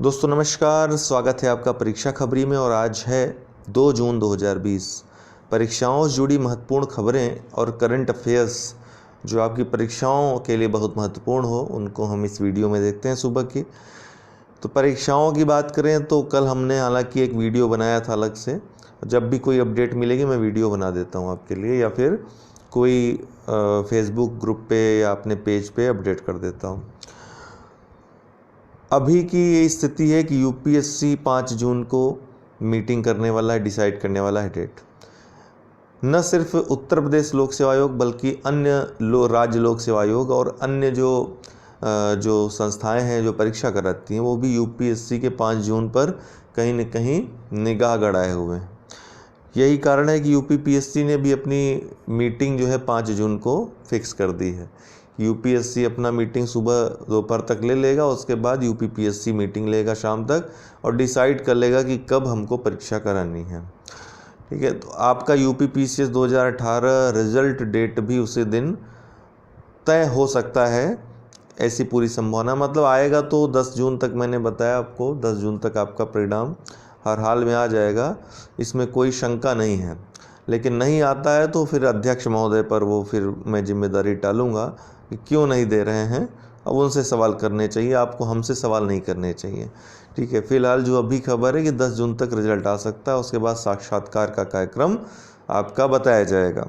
दोस्तों नमस्कार, स्वागत है आपका परीक्षा खबरी में। और आज है 2 जून 2020। परीक्षाओं से जुड़ी महत्वपूर्ण खबरें और करंट अफेयर्स जो आपकी परीक्षाओं के लिए बहुत महत्वपूर्ण हो, उनको हम इस वीडियो में देखते हैं सुबह की। तो परीक्षाओं की बात करें तो कल हमने हालांकि एक वीडियो बनाया था अलग से। जब भी कोई अपडेट मिलेगी मैं वीडियो बना देता हूँ आपके लिए, या फिर कोई फेसबुक ग्रुप पे या अपने पेज पे अपडेट कर देता हूँ। अभी की ये स्थिति है कि यूपीएससी 5 जून को मीटिंग करने वाला है, डिसाइड करने वाला है डेट। न सिर्फ उत्तर प्रदेश लोक सेवा आयोग बल्कि अन्य राज्य लोक सेवा आयोग और अन्य जो संस्थाएं हैं जो परीक्षा कराती हैं, वो भी यूपीएससी के 5 जून पर कहीं न कहीं निगाह गड़ाए हुए हैं। यही कारण है कि यूपीपीएससी ने भी अपनी मीटिंग जो है 5 जून को फिक्स कर दी है। यूपीएससी अपना मीटिंग सुबह दोपहर तक ले लेगा, उसके बाद यूपीपीएससी मीटिंग लेगा शाम तक और डिसाइड कर लेगा कि कब हमको परीक्षा करानी है। ठीक है, तो आपका यूपीपीसीएस 2018 रिजल्ट डेट भी उसी दिन तय हो सकता है, ऐसी पूरी संभावना। मतलब आएगा तो 10 जून तक, मैंने बताया आपको 10 जून तक आपका परिणाम हर हाल में आ जाएगा, इसमें कोई शंका नहीं है। लेकिन नहीं आता है तो फिर अध्यक्ष महोदय पर वो फिर मैं जिम्मेदारी टालूंगा कि क्यों नहीं दे रहे हैं। अब उनसे सवाल करने चाहिए, आपको हमसे सवाल नहीं करने चाहिए। ठीक है, फिलहाल जो अभी खबर है कि 10 जून तक रिजल्ट आ सकता है, उसके बाद साक्षात्कार का कार्यक्रम आपका बताया जाएगा।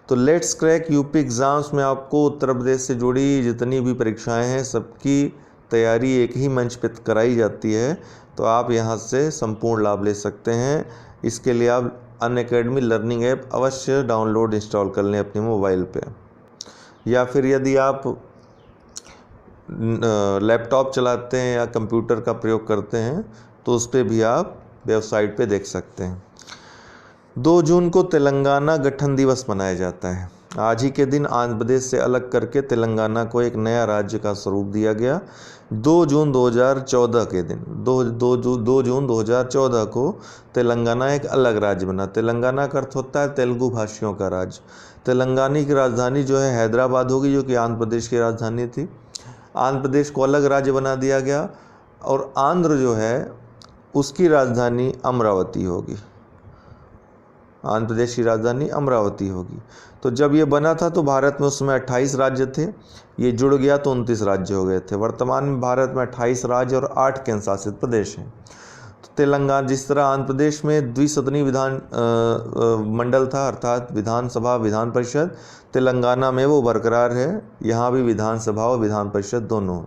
तो लेट्स क्रैक यूपी एग्ज़ाम्स में आपको उत्तर प्रदेश से जुड़ी जितनी भी परीक्षाएं हैं सबकी तैयारी एक ही मंच पर कराई जाती है, तो आप यहां से संपूर्ण लाभ ले सकते हैं। इसके लिए आप अनअकैडमी लर्निंग ऐप अवश्य डाउनलोड इंस्टॉल कर लें अपने मोबाइल पे, या फिर यदि आप लैपटॉप चलाते हैं या कंप्यूटर का प्रयोग करते हैं तो उस पर भी आप वेबसाइट पे देख सकते हैं। 2 जून को तेलंगाना गठन दिवस मनाया जाता है। आज ही के दिन आंध्र प्रदेश से अलग करके तेलंगाना को एक नया राज्य का स्वरूप दिया गया। 2 जून 2014 के दिन 2 जून 2014 को तेलंगाना एक अलग राज्य बना। तेलंगाना का अर्थ होता है तेलुगु भाषियों का राज्य। तेलंगाना की राजधानी जो है हैदराबाद होगी, जो कि आंध्र प्रदेश की राजधानी थी। आंध्र प्रदेश को अलग राज्य बना दिया गया और आंध्र जो है उसकी राजधानी अमरावती होगी। आंध्र प्रदेश की राजधानी अमरावती होगी। तो जब ये बना था तो भारत में उस समय 28 राज्य थे, ये जुड़ गया तो 29 राज्य हो गए थे। वर्तमान में भारत में 28 राज्य और 8 केंद्र शासित प्रदेश हैं। तो तेलंगाना, जिस तरह आंध्र प्रदेश में द्विसदनी विधान मंडल था, अर्थात विधानसभा विधान परिषद, तेलंगाना में वो बरकरार है। यहाँ भी विधानसभा और विधान परिषद दोनों।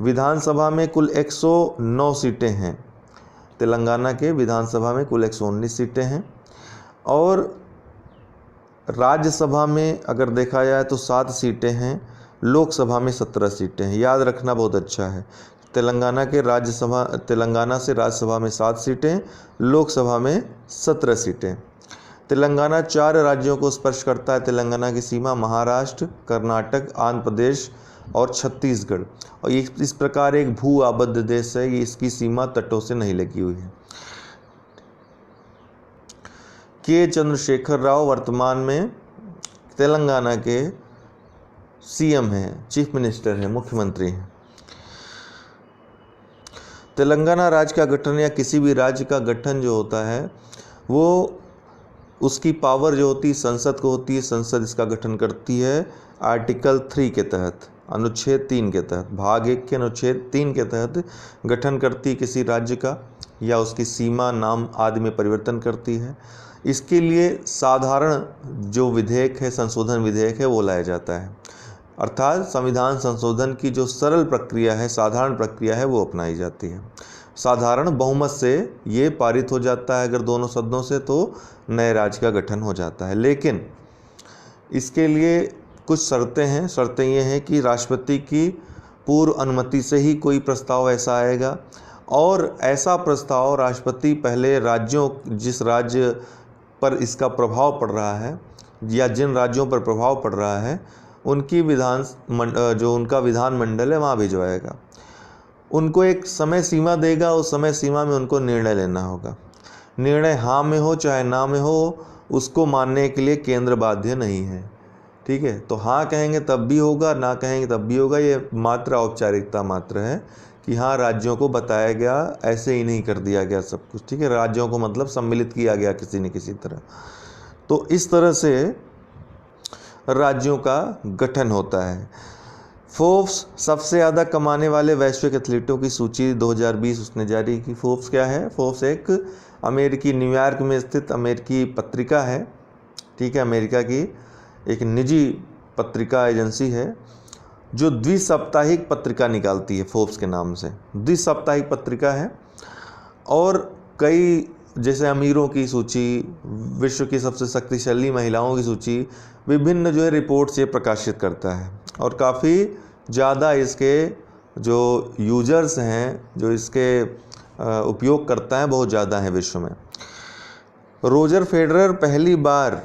विधानसभा में कुल 109 सीटें हैं। तेलंगाना के विधानसभा में कुल 119 सीटें हैं और राज्यसभा में अगर देखा जाए तो 7 सीटें हैं, लोकसभा में 17 सीटें हैं। याद रखना बहुत अच्छा है, तेलंगाना से राज्यसभा में 7 सीटें, लोकसभा में 17 सीटें। तेलंगाना 4 राज्यों को स्पर्श करता है। तेलंगाना की सीमा महाराष्ट्र, कर्नाटक, आंध्र प्रदेश और छत्तीसगढ़, और ये इस प्रकार एक भू आबद्ध देश है। ये इसकी सीमा तटों से नहीं लगी हुई है। के चंद्रशेखर राव वर्तमान में तेलंगाना के सीएम हैं, चीफ मिनिस्टर हैं, मुख्यमंत्री हैं। तेलंगाना राज्य का गठन या किसी भी राज्य का गठन जो होता है वो उसकी पावर जो होती है संसद को होती है। संसद इसका गठन करती है आर्टिकल 3 के तहत, अनुच्छेद 3 के तहत, भाग 1 के अनुच्छेद 3 के तहत गठन करती है किसी राज्य का, या उसकी सीमा, नाम आदि में परिवर्तन करती है। इसके लिए साधारण जो विधेयक है, संशोधन विधेयक है, वो लाया जाता है। अर्थात संविधान संशोधन की जो सरल प्रक्रिया है, साधारण प्रक्रिया है, वो अपनाई जाती है। साधारण बहुमत से ये पारित हो जाता है अगर दोनों सदनों से, तो नए राज्य का गठन हो जाता है। लेकिन इसके लिए कुछ शर्तें हैं। शर्तें ये हैं कि राष्ट्रपति की पूर्व अनुमति से ही कोई प्रस्ताव ऐसा आएगा, और ऐसा प्रस्ताव राष्ट्रपति पहले राज्यों, जिस राज्य पर इसका प्रभाव पड़ रहा है या जिन राज्यों पर प्रभाव पड़ रहा है, उनकी उनका विधानमंडल है वहाँ भिजवाएगा। उनको एक समय सीमा देगा, उस समय सीमा में उनको निर्णय लेना होगा। निर्णय हाँ में हो चाहे ना में हो, उसको मानने के लिए केंद्र बाध्य नहीं है। ठीक है, तो हाँ कहेंगे तब भी होगा, ना कहेंगे तब भी होगा। ये मात्र औपचारिकता मात्र है कि हाँ राज्यों को बताया गया, ऐसे ही नहीं कर दिया गया सब कुछ, ठीक है। राज्यों को मतलब सम्मिलित किया गया किसी न किसी तरह। तो इस तरह से राज्यों का गठन होता है। फोर्ब्स सबसे ज़्यादा कमाने वाले वैश्विक एथलीटों की सूची 2020 उसने जारी की। फोर्ब्स क्या है? फोर्ब्स एक अमेरिकी न्यूयॉर्क में स्थित अमेरिकी पत्रिका है, ठीक है। अमेरिका की एक निजी पत्रिका एजेंसी है जो द्विसाप्ताहिक पत्रिका निकालती है, फोर्ब्स के नाम से द्विसाप्ताहिक पत्रिका है। और कई जैसे अमीरों की सूची, विश्व की सबसे शक्तिशाली महिलाओं की सूची, विभिन्न जो है रिपोर्ट्स ये प्रकाशित करता है। और काफ़ी ज़्यादा इसके जो यूजर्स हैं, जो इसके उपयोग करता है, बहुत ज़्यादा हैं विश्व में। रोजर फेडरर पहली बार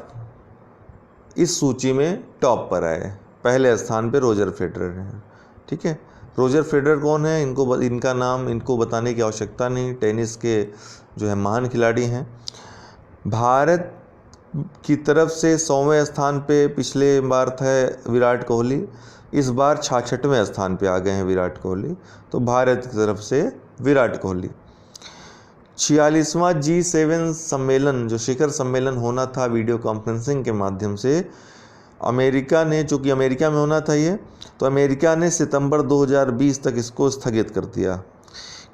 इस सूची में टॉप पर आए, पहले स्थान पे रोजर फेडरर हैं, ठीक है। रोजर फेडरर कौन है? इनका नाम इनको बताने की आवश्यकता नहीं, टेनिस के जो है महान खिलाड़ी हैं। भारत की तरफ से 100वें स्थान पे पिछले बार थे विराट कोहली, इस बार 66वें स्थान पे आ गए हैं विराट कोहली। तो भारत की तरफ से विराट कोहली। 46वां G7 सम्मेलन, जो शिखर सम्मेलन होना था वीडियो कॉन्फ्रेंसिंग के माध्यम से, अमेरिका ने, चूँकि अमेरिका में होना था ये, तो अमेरिका ने सितंबर 2020 तक इसको स्थगित कर दिया।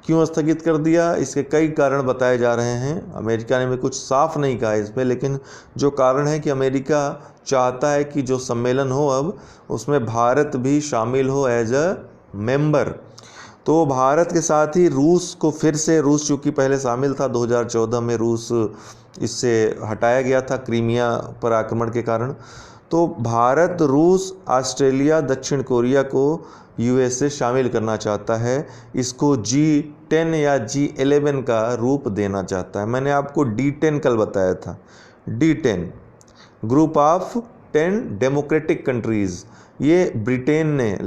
क्यों स्थगित कर दिया? इसके कई कारण बताए जा रहे हैं। अमेरिका ने भी कुछ साफ नहीं कहा इस पर, लेकिन जो कारण है कि अमेरिका चाहता है कि जो सम्मेलन हो अब उसमें भारत भी शामिल हो एज अ मेंबर। तो भारत के साथ ही रूस को फिर से, रूस चूँकि पहले शामिल था 2014 में, रूस इससे हटाया गया था क्रीमिया पर आक्रमण के कारण। तो भारत, रूस, ऑस्ट्रेलिया, दक्षिण कोरिया को यूएस से शामिल करना चाहता है। इसको G10 या G11 का रूप देना चाहता है। मैंने आपको D10 कल बताया था। D10 group of 10 democratic countries. ये ब्रिटेन ने,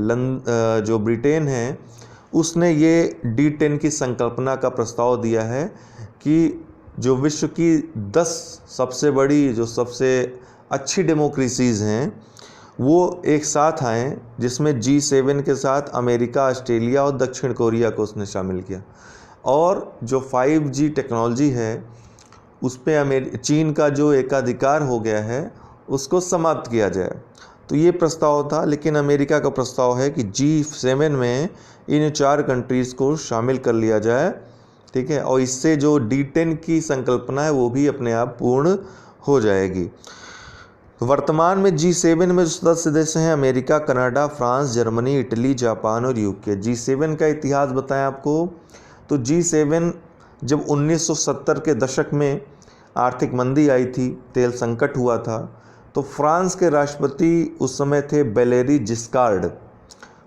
जो ब्रिटेन है उसने ये D10 की संकल्पना का प्रस्ताव दिया है कि जो विश्व की 10 सबसे बड़ी, जो सबसे अच्छी डेमोक्रेसीज़ हैं वो एक साथ आएँ, जिसमें G7 के साथ अमेरिका, ऑस्ट्रेलिया और दक्षिण कोरिया को उसने शामिल किया। और जो 5G टेक्नोलॉजी है उस पर चीन का जो एकाधिकार हो गया है उसको समाप्त किया जाए। तो ये प्रस्ताव था, लेकिन अमेरिका का प्रस्ताव है कि G7 में इन 4 कंट्रीज़ को शामिल कर लिया जाए, ठीक है। और इससे जो D10 की संकल्पना है वो भी अपने आप पूर्ण हो जाएगी। वर्तमान में G7 में जो सदस्य देश हैं America, Canada, France, Germany, Italy, Japan और यूके। G7 का इतिहास बताएं आपको, तो G7 जब 1970 के दशक में आर्थिक मंदी आई थी, तेल संकट हुआ था, तो फ्रांस के राष्ट्रपति उस समय थे बेलेरी जिस्कार्ड,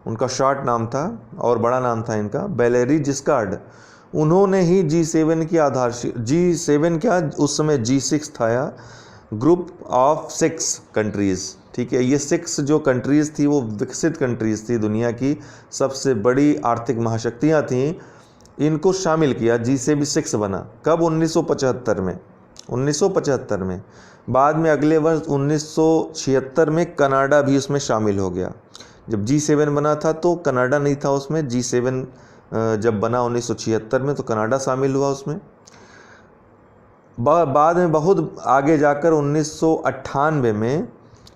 उनका शॉर्ट नाम था और बड़ा नाम था इनका बेलेरी जिस्कार्ड। उन्होंने ही G7 की आधारशिला, G7 क्या उस समय G6 था, या ग्रुप ऑफ 6 कंट्रीज़, ठीक है। ये 6 जो कंट्रीज़ थी वो विकसित कंट्रीज़ थी, दुनिया की सबसे बड़ी आर्थिक महाशक्तियाँ थीं, इनको शामिल किया, G6 बना। कब? 1975 में, 1975 में। बाद में अगले वर्ष 1976 में कनाडा भी उसमें शामिल हो गया। जब G7 बना था तो कनाडा नहीं था उसमें। G7 जब बना 1976 में तो कनाडा शामिल हुआ उसमें। बाद में बहुत आगे जाकर 1998 में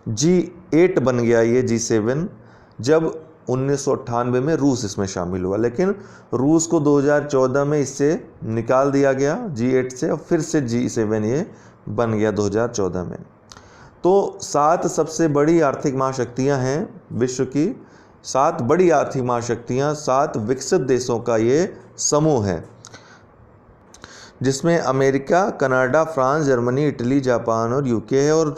G8 बन गया ये G7, जब 1998 में रूस इसमें शामिल हुआ। लेकिन रूस को 2014 में इससे निकाल दिया गया G8 से, और फिर से G7 ये बन गया 2014 में। तो 7 सबसे बड़ी आर्थिक महाशक्तियाँ हैं विश्व की, 7 बड़ी आर्थिक महाशक्तियाँ, 7 विकसित देशों का ये समूह है, जिसमें America, Canada, France, Germany, Italy, Japan और यूके है। और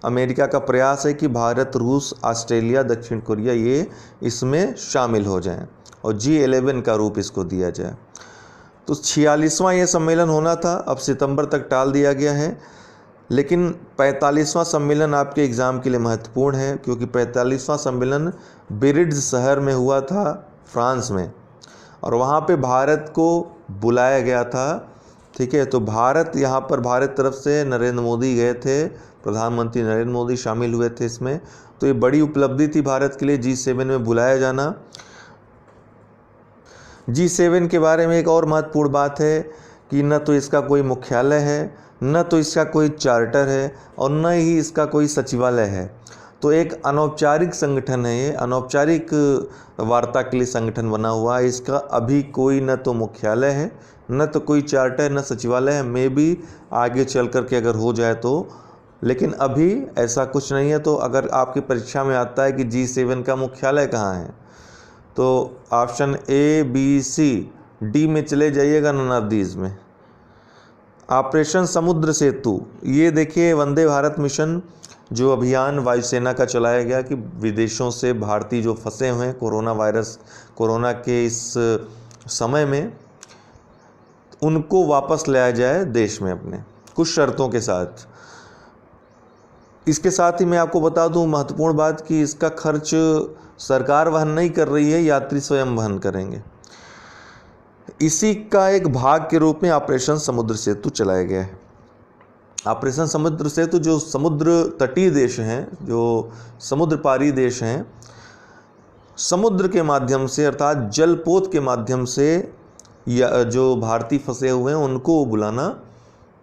अमेरिका का प्रयास है कि भारत, रूस, ऑस्ट्रेलिया, दक्षिण कोरिया ये इसमें शामिल हो जाएं और G11 का रूप इसको दिया जाए। तो 46वां ये सम्मेलन होना था, अब सितंबर तक टाल दिया गया है। लेकिन 45वां सम्मेलन आपके एग्ज़ाम के लिए महत्वपूर्ण है, क्योंकि 45वां सम्मेलन बिरिड्स शहर में हुआ था फ्रांस में, और वहाँ पे भारत को बुलाया गया था, ठीक है। तो भारत, यहाँ पर भारत तरफ से नरेंद्र मोदी गए थे, प्रधानमंत्री नरेंद्र मोदी शामिल हुए थे इसमें। तो ये बड़ी उपलब्धि थी भारत के लिए G7 में बुलाया जाना। G7 के बारे में एक और महत्वपूर्ण बात है कि न तो इसका कोई मुख्यालय है, न तो इसका कोई चार्टर है और न ही इसका कोई सचिवालय है। तो एक अनौपचारिक संगठन है, ये अनौपचारिक वार्ता के लिए संगठन बना हुआ है। इसका अभी कोई न तो मुख्यालय है, न तो कोई चार्टर, न सचिवालय है। मे भी आगे चल कर के अगर हो जाए तो, लेकिन अभी ऐसा कुछ नहीं है। तो अगर आपकी परीक्षा में आता है कि G7 का मुख्यालय कहाँ है, तो option A, B, C, D में चले जाइएगा, नन ऑफ दीज में। ऑपरेशन समुद्र सेतु, ये देखिए वंदे भारत मिशन जो अभियान वायुसेना का चलाया गया कि विदेशों से भारतीय जो फंसे हुए हैं कोरोना के इस समय में, उनको वापस लाया जाए देश में अपने कुछ शर्तों के साथ। इसके साथ ही मैं आपको बता दूं महत्वपूर्ण बात कि इसका खर्च सरकार वहन नहीं कर रही है, यात्री स्वयं वहन करेंगे। इसी का एक भाग के रूप में ऑपरेशन समुद्र सेतु चलाया गया है। ऑपरेशन समुद्र सेतु जो समुद्र तटीय देश हैं, जो समुद्र पारी देश हैं, समुद्र के माध्यम से अर्थात जलपोत के माध्यम से या जो भारतीय फंसे हुए हैं उनको बुलाना,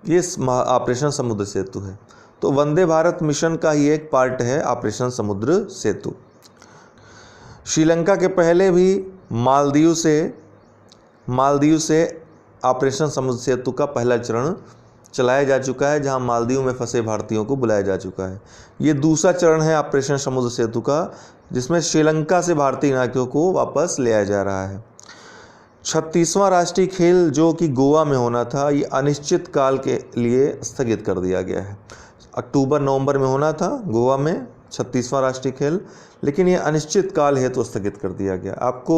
ये ऑपरेशन समुद्र सेतु है। तो वंदे भारत मिशन का ही एक पार्ट है ऑपरेशन समुद्र सेतु। श्रीलंका के पहले भी मालदीव से ऑपरेशन समुद्र सेतु का पहला चरण चलाया जा चुका है, जहां मालदीव में फंसे भारतीयों को बुलाया जा चुका है। ये दूसरा चरण है ऑपरेशन समुद्र सेतु का, जिसमें श्रीलंका से भारतीय नागरिकों को वापस ले आया जा रहा है। 36वां राष्ट्रीय खेल जो कि गोवा में होना था, ये अनिश्चित काल के लिए स्थगित कर दिया गया है। अक्टूबर-नवंबर में होना था गोवा में 36वां राष्ट्रीय खेल, लेकिन ये अनिश्चित काल है तो स्थगित कर दिया गया। आपको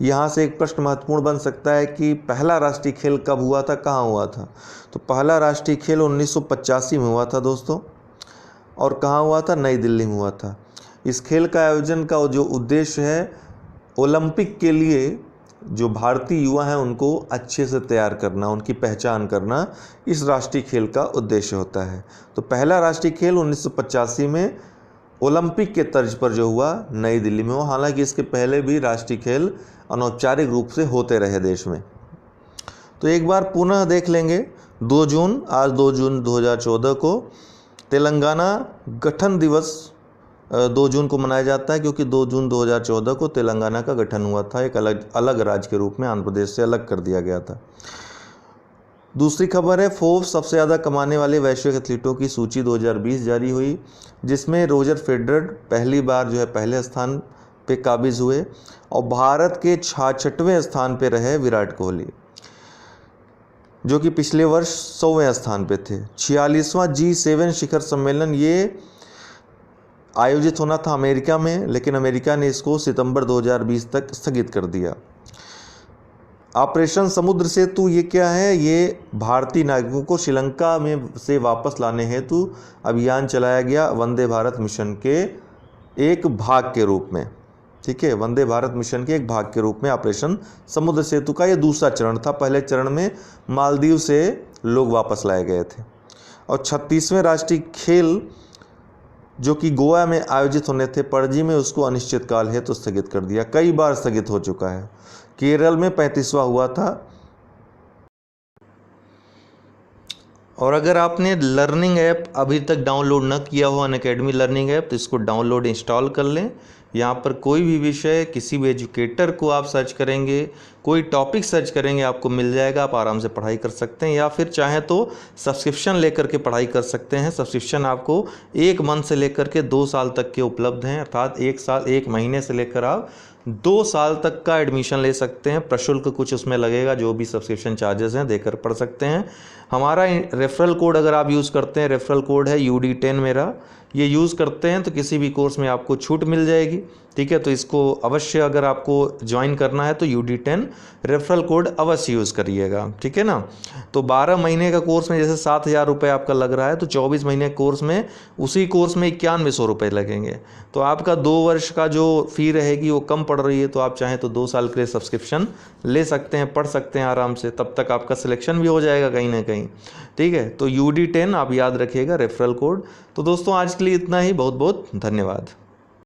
यहाँ से एक प्रश्न महत्वपूर्ण बन सकता है कि पहला राष्ट्रीय खेल कब हुआ था, कहाँ हुआ था? तो पहला राष्ट्रीय खेल 1985 में हुआ था दोस्तों, और कहाँ हुआ था? नई दिल्ली में हुआ था। इस खेल का आयोजन का जो उद्देश्य है, ओलंपिक के लिए जो भारतीय युवा हैं उनको अच्छे से तैयार करना, उनकी पहचान करना, इस राष्ट्रीय खेल का उद्देश्य होता है। तो पहला राष्ट्रीय खेल 1985 में ओलंपिक के तर्ज पर जो हुआ नई दिल्ली में हुआ। हालांकि इसके पहले भी राष्ट्रीय खेल अनौपचारिक रूप से होते रहे देश में। तो एक बार पुनः देख लेंगे, 2 जून, आज 2 जून 2014 को तेलंगाना गठन दिवस 2 जून को मनाया जाता है, क्योंकि 2 जून 2014 को तेलंगाना का गठन हुआ था, एक अलग राज्य के रूप में आंध्र प्रदेश से अलग कर दिया गया था। दूसरी खबर है, फोर्ब्स सबसे ज़्यादा कमाने वाले वैश्विक एथलीटों की सूची 2020 जारी हुई, जिसमें रोजर फेडरर पहली बार जो है पहले स्थान पे काबिज हुए, और भारत के 66वें स्थान पे रहे विराट कोहली, जो कि पिछले वर्ष 100वें स्थान पे थे। 46वां G7 शिखर सम्मेलन ये आयोजित होना था अमेरिका में, लेकिन अमेरिका ने इसको सितंबर 2020 तक स्थगित कर दिया। ऑपरेशन समुद्र सेतु ये क्या है? ये भारतीय नागरिकों को श्रीलंका में से वापस लाने हेतु अभियान चलाया गया वंदे भारत मिशन के एक भाग के रूप में। ठीक है, वंदे भारत मिशन के एक भाग के रूप में ऑपरेशन समुद्र सेतु का ये दूसरा चरण था। पहले चरण में मालदीव से लोग वापस लाए गए थे। और 36वें राष्ट्रीय खेल जो कि गोवा में आयोजित होने थे, पणजी में, उसको अनिश्चितकाल है तो स्थगित कर दिया। कई बार स्थगित हो चुका है। केरल में 35वां हुआ था। और अगर आपने लर्निंग ऐप अभी तक डाउनलोड न किया हो, अनअकैडमी लर्निंग ऐप, तो इसको डाउनलोड इंस्टॉल कर लें। यहाँ पर कोई भी विषय, किसी भी एजुकेटर को आप सर्च करेंगे, कोई टॉपिक सर्च करेंगे, आपको मिल जाएगा। आप आराम से पढ़ाई कर सकते हैं, या फिर चाहें तो सब्सक्रिप्शन लेकर के पढ़ाई कर सकते हैं। सब्सक्रिप्शन आपको 1 मंथ से लेकर के 2 साल तक के उपलब्ध हैं, अर्थात 1 महीने से लेकर आप 2 साल तक का एडमिशन ले सकते हैं। प्रशुल्क कुछ उसमें लगेगा, जो भी सब्सक्रिप्शन चार्जेस हैं देकर पढ़ सकते हैं। हमारा रेफरल कोड अगर आप यूज़ करते हैं, रेफरल कोड है UD10 मेरा, ये यूज़ करते हैं तो किसी भी कोर्स में आपको छूट मिल जाएगी। ठीक है, तो इसको अवश्य अगर आपको ज्वाइन करना है तो UD10 रेफरल कोड अवश्य यूज़ करिएगा। ठीक है ना। तो 12 महीने का कोर्स में जैसे 7,000 रुपये आपका लग रहा है, तो 24 महीने कोर्स में उसी कोर्स में 9100 रुपये लगेंगे। तो आपका 2 वर्ष का जो फ़ी रहेगी वो कम पड़ रही है। तो आप चाहें तो 2 साल के लिए सब्सक्रिप्शन ले सकते हैं, पढ़ सकते हैं आराम से, तब तक आपका सिलेक्शन भी हो जाएगा कहीं ना कहीं। ठीक है, तो UD10 आप याद रखिएगा रेफरल कोड। तो दोस्तों आज के लिए इतना ही, बहुत बहुत धन्यवाद।